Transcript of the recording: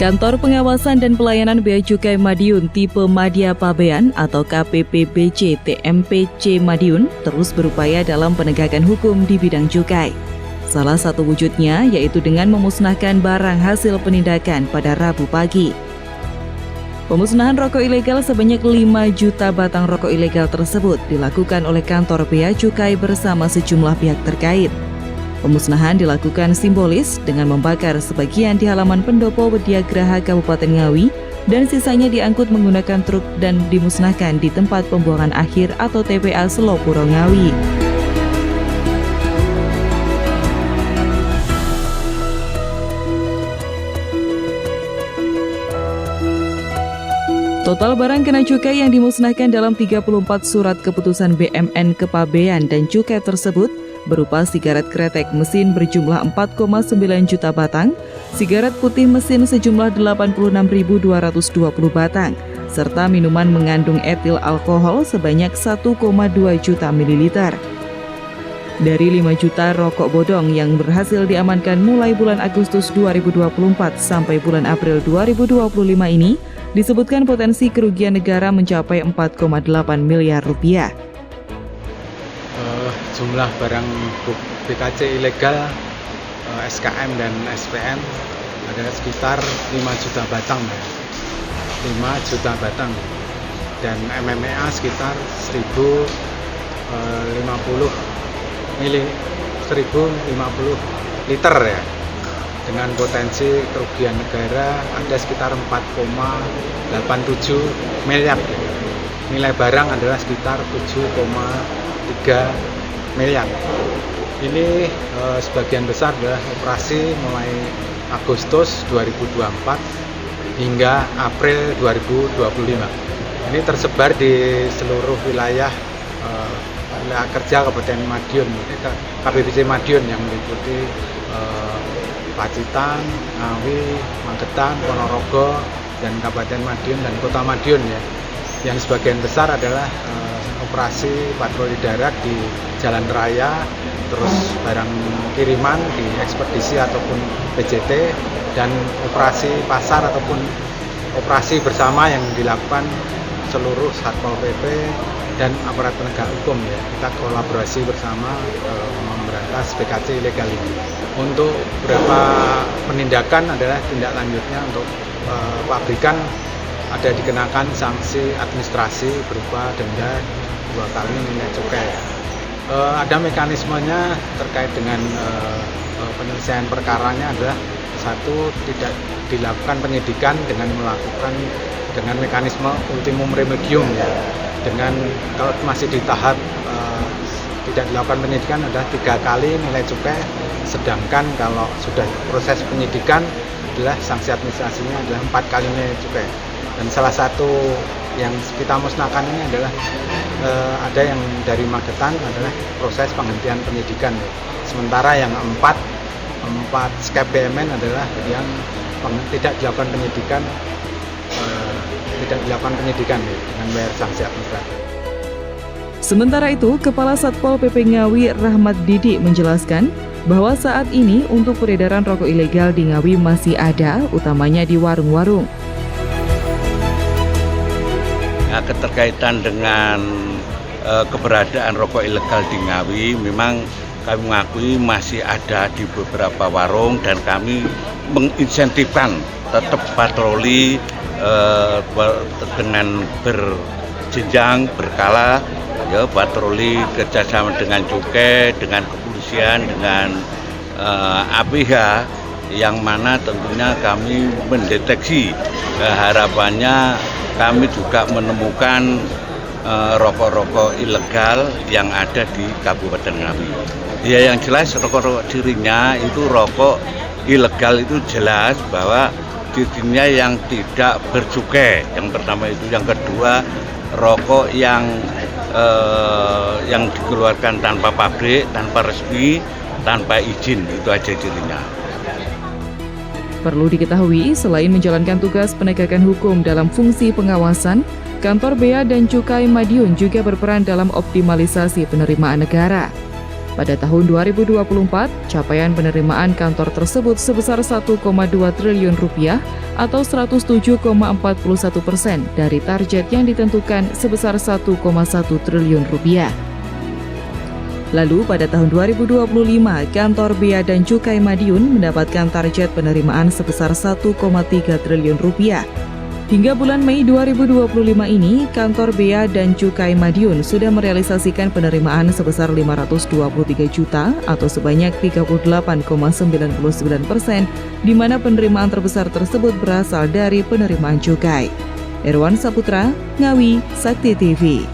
Kantor Pengawasan dan Pelayanan Bea Cukai Madiun tipe Madya Pabean atau KPPBC TMPC Madiun terus berupaya dalam penegakan hukum di bidang cukai. Salah satu wujudnya yaitu dengan memusnahkan barang hasil penindakan pada Rabu pagi. Pemusnahan rokok ilegal sebanyak 5 juta batang rokok ilegal tersebut dilakukan oleh kantor Bea Cukai bersama sejumlah pihak terkait. Pemusnahan dilakukan simbolis dengan membakar sebagian di halaman pendopo Wediagraha Kabupaten Ngawi dan sisanya diangkut menggunakan truk dan dimusnahkan di tempat pembuangan akhir atau TPA Selopuro Ngawi. Total barang kena cukai yang dimusnahkan dalam 34 surat keputusan BMN Kepabean dan Cukai tersebut berupa sigaret kretek mesin berjumlah 4,9 juta batang, sigaret putih mesin sejumlah 86.220 batang, serta minuman mengandung etil alkohol sebanyak 1,2 juta mililiter. Dari 5 juta rokok bodong yang berhasil diamankan mulai bulan Agustus 2024 sampai bulan April 2025 ini, disebutkan potensi kerugian negara mencapai 4,8 miliar rupiah. Jumlah barang BKC ilegal SKM dan SPM adalah sekitar 5 juta batang, 5 juta batang, dan MMEA sekitar 1050 liter ya, dengan potensi kerugian negara ada sekitar 4,87 miliar. Nilai barang adalah sekitar 7,3 miliar. Ini sebagian besar adalah operasi mulai Agustus 2024 hingga April 2025. Ini tersebar di seluruh wilayah kerja Kabupaten Madiun, KPPBC Madiun yang meliputi Pacitan, Ngawi, Magetan, Ponorogo, dan Kabupaten Madiun dan Kota Madiun ya. Yang sebagian besar adalah operasi patroli darat di jalan raya, terus barang kiriman di ekspedisi ataupun PJT, dan operasi pasar ataupun operasi bersama yang dilakukan seluruh Satpol PP dan aparat penegak hukum ya. Kita kolaborasi bersama memberantas BKC ilegal ini. Untuk beberapa penindakan adalah tindak lanjutnya untuk pabrikan ada dikenakan sanksi administrasi berupa denda 2 kali nilai cukai. Ada mekanismenya terkait dengan penyelesaian perkaranya adalah satu, tidak dilakukan penyidikan dengan melakukan dengan mekanisme ultimum remedium ya. Dengan kalau masih di tahap tidak dilakukan penyidikan adalah 3 kali nilai cukai, sedangkan kalau sudah proses penyidikan adalah sanksi administrasinya adalah 4 kali nilai cukai. Dan salah satu yang kita musnahkan ini adalah ada yang dari Magetan adalah proses penghentian penyidikan. Sementara yang 4 skep BMN adalah yang tidak dilakukan penyidikan dengan bayar sanksi administratif. Sementara itu, Kepala Satpol PP Ngawi Rahmat Didi menjelaskan bahwa saat ini untuk peredaran rokok ilegal di Ngawi masih ada, utamanya di warung-warung. Keterkaitan dengan keberadaan rokok ilegal di Ngawi, memang kami mengakui masih ada di beberapa warung dan kami menginsentifkan tetap patroli dengan berjenjang, berkala, ya, patroli kerjasama dengan cukai, dengan kepolisian, dengan APH, yang mana tentunya kami mendeteksi harapannya kami juga menemukan rokok-rokok ilegal yang ada di Kabupaten Ngawi. Ya, yang jelas rokok-rokok cirinya itu rokok ilegal itu jelas bahwa cirinya yang tidak bercukai. Yang pertama itu, yang kedua rokok yang dikeluarkan tanpa pabrik, tanpa resmi, tanpa izin, itu aja cirinya. Perlu diketahui, selain menjalankan tugas penegakan hukum dalam fungsi pengawasan, Kantor Bea dan Cukai Madiun juga berperan dalam optimalisasi penerimaan negara. Pada tahun 2024, capaian penerimaan kantor tersebut sebesar 1,2 triliun rupiah atau 107,41% dari target yang ditentukan sebesar 1,1 triliun rupiah. Lalu pada tahun 2025, kantor Bea dan Cukai Madiun mendapatkan target penerimaan sebesar 1,3 triliun rupiah. Hingga bulan Mei 2025 ini, kantor Bea dan Cukai Madiun sudah merealisasikan penerimaan sebesar 523 juta atau sebanyak 38,99%, di mana penerimaan terbesar tersebut berasal dari penerimaan cukai. Erwan Saputra, Ngawi, Sakti TV.